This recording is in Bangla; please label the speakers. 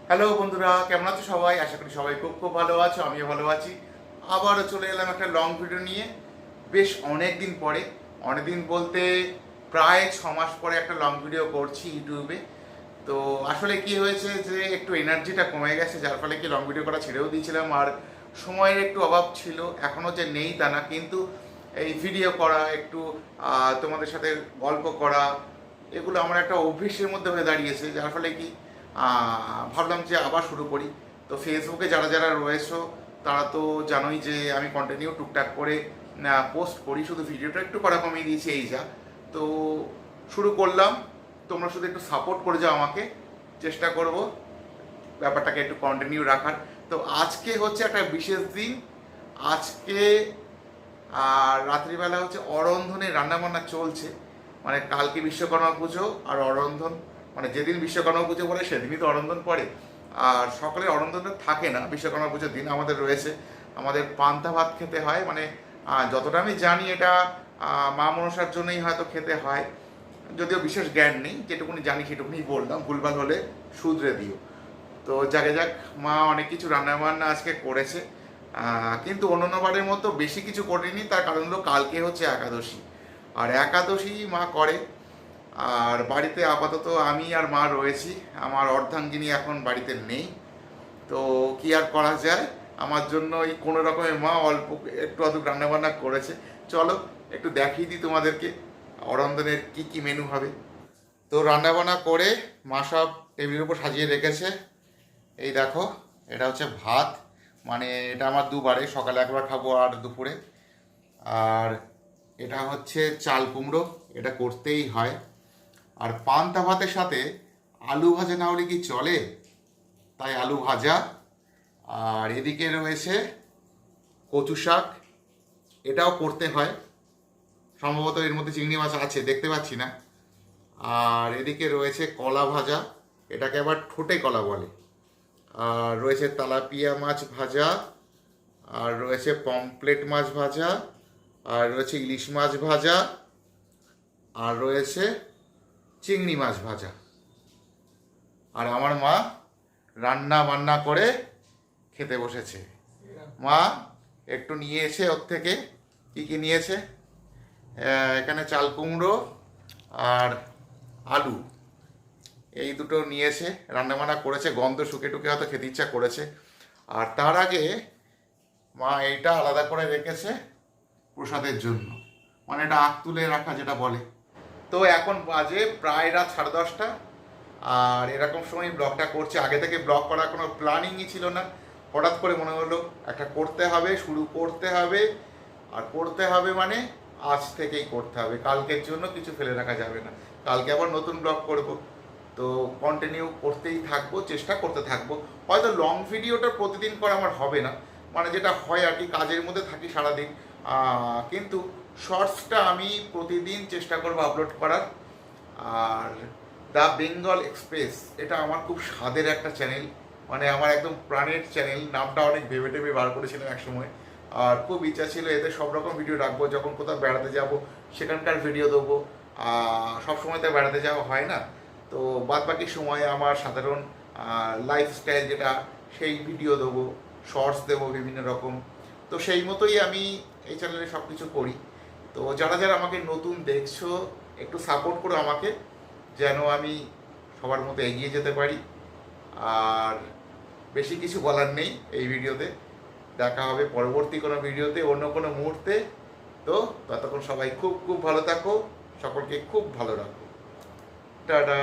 Speaker 1: হ্যালো বন্ধুরা, কেমন আছো সবাই? আশা করি সবাই খুব খুব ভালো আছো, আমিও ভালো আছি। আবারও চলে এলাম একটা লং ভিডিও নিয়ে। বেশ অনেক দিন পরে, অনেক দিন বলতে প্রায় 6 মাস পরে একটা লং ভিডিও করছি ইউটিউবে। তো আসলে কি হয়েছে যে একটু এনার্জিটা কমে গেছে, যার ফলে কি লং ভিডিও করা ছেড়েও দিয়েছিলাম। আর সময়ের একটু অভাব ছিল, এখনও যে নেই তা না, কিন্তু এই ভিডিও করা, একটু তোমাদের সাথে গল্প করা, এগুলো আমার একটা অভ্যেসের মধ্যে হয়ে দাঁড়িয়েছে, যার ফলে কি ভাবলাম যে আবার শুরু করি। তো ফেসবুকে যারা যারা রয়েছো তারা তো জানোই যে আমি কন্টিনিউ টুকটাক করে পোস্ট করি, শুধু ভিডিওটা একটু করা কমিয়ে দিয়েছি, এই যা। তো শুরু করলাম, তোমরা শুধু একটু সাপোর্ট করে যাও আমাকে, চেষ্টা করব ব্যাপারটাকে একটু কন্টিনিউ রাখার। তো আজকে হচ্ছে একটা বিশেষ দিন। আজকে রাত্রিবেলা হচ্ছে অরন্ধনের রান্নাবান্না চলছে। মানে কালকে বিশ্বকর্মা পুজো আর অরন্ধন, মানে যেদিন বিশ্বকর্মা পুজো পড়ে সেদিনই তো অরন্ধন পড়ে। আর সকালে অরন্ধন থাকে না, বিশ্বকর্মা পুজোর দিন আমাদের রয়েছে, আমাদের পান্তা ভাত খেতে হয়। মানে যতটা আমি জানি এটা মা মনসার জন্যই হয়তো খেতে হয়, যদিও বিশেষ জ্ঞান নেই, যেটুকুনি জানি সেটুকুনি বললাম, ভুলভাল হলে শুধরে দিও। তো যাকে যাক, মা অনেক কিছু রান্নাবান্না আজকে করেছে, কিন্তু অন্যান্যবারের মতো বেশি কিছু করিনি। তার কারণ হলো কালকে হচ্ছে একাদশী, আর একাদশী মা করে। আর বাড়িতে আপাতত আমি আর মা রয়েছি, আমার অর্ধাঙ্গিনী এখন বাড়িতে নেই। তো কি আর করা যায়, আমার জন্য এই কোনো রকমের মা অল্প একটু আধটু রান্নাবান্না করেছে। চলো একটু দেখিয়ে দিই তোমাদেরকে অরন্ধনের কি কি মেনু হবে। তো রান্নাবান্না করে মা সব টেবিলের উপর সাজিয়ে রেখেছে। এই দেখো, এটা হচ্ছে ভাত, মানে এটা আমার দুবারে, সকালে একবার খাবো আর দুপুরে। আর এটা হচ্ছে চাল কুমড়ো, এটা করতেই হয়। আর পান্তা ভাতের সাথে আলু ভাজা না হলে কি চলে, তাই আলু ভাজা। আর এদিকে রয়েছে কচু শাক, এটাও করতে হয়, সম্ভবত এর মধ্যে চিংড়ি মাছ আছে, দেখতে পাচ্ছি না। আর এদিকে রয়েছে কলা ভাজা, এটাকে আবার ঠোঁটে কলা বলে। আর রয়েছে তেলাপিয়া মাছ ভাজা, আর রয়েছে পমপ্লেট মাছ ভাজা, আর রয়েছে ইলিশ মাছ ভাজা, আর রয়েছে চিংড়ি মাছ ভাজা। আর আমার মা রান্না বান্না করে খেতে বসেছে। মা একটু নিয়েছে ওর থেকে, কী কী নিয়েছে, এখানে চাল কুমড়ো আর আলু, এই দুটো নিয়েছে, রান্নাবান্না করেছে, গন্ধ শুকে টুকে হয়তো খেতে ইচ্ছা করেছে। আর তার আগে মা এইটা আলাদা করে রেখেছে প্রসাদের জন্য, মানে এটা আখ তুলে রাখা যেটা বলে। তো এখন বাজে প্রায় রাত 10:30, আর এরকম সময় ব্লগটা করছে। আগে থেকে ব্লগ করার কোনো প্ল্যানিংই ছিল না, হঠাৎ করে মনে হলো একটা করতে হবে, শুরু করতে হবে। আর করতে হবে মানে আজ থেকেই করতে হবে, কালকের জন্য কিছু ফেলে রাখা যাবে না। কালকে আবার নতুন ব্লগ করব, তো কন্টিনিউ করতেই থাকবো, চেষ্টা করতে থাকবো। হয়তো লং ভিডিওটা প্রতিদিন করা আমার হবে না, মানে যেটা হয় আর কি, কাজের মধ্যে থাকি সারাদিন। কিন্তু শর্টসটা আমি প্রতিদিন চেষ্টা করবো আপলোড করার। আর দ্য বেঙ্গল এক্সপ্রেস, এটা আমার খুব স্বাদের একটা চ্যানেল, মানে আমার একদম প্রাণের চ্যানেল। নামটা অনেক ভেবে টেবে বার করেছিলাম এক সময়। আর খুব ইচ্ছা ছিল এতে সব রকম ভিডিও রাখবো, যখন কোথাও বেড়াতে যাব সেখানকার ভিডিও দেবো। সব সময় তো বেড়াতে যাওয়া হয় না, তো বাদ বাকি সময়ে আমার সাধারণ লাইফস্টাইল যেটা, সেই ভিডিও দেবো, শর্টস দেবো বিভিন্ন রকম। তো সেই মতোই আমি এই চ্যানেলে সব কিছু করি। তো যারা যারা আমাকে নতুন দেখছো, একটু সাপোর্ট করো আমাকে, যেন আমি সবার মতো এগিয়ে যেতে পারি। আর বেশি কিছু বলার নেই এই ভিডিওতে, দেখা হবে পরবর্তী কোনো ভিডিওতে, অন্য কোনো মুহূর্তে। তো ততক্ষণ সবাই খুব খুব ভালো থাকো, সকলকে খুব ভালো রাখো, টাটা।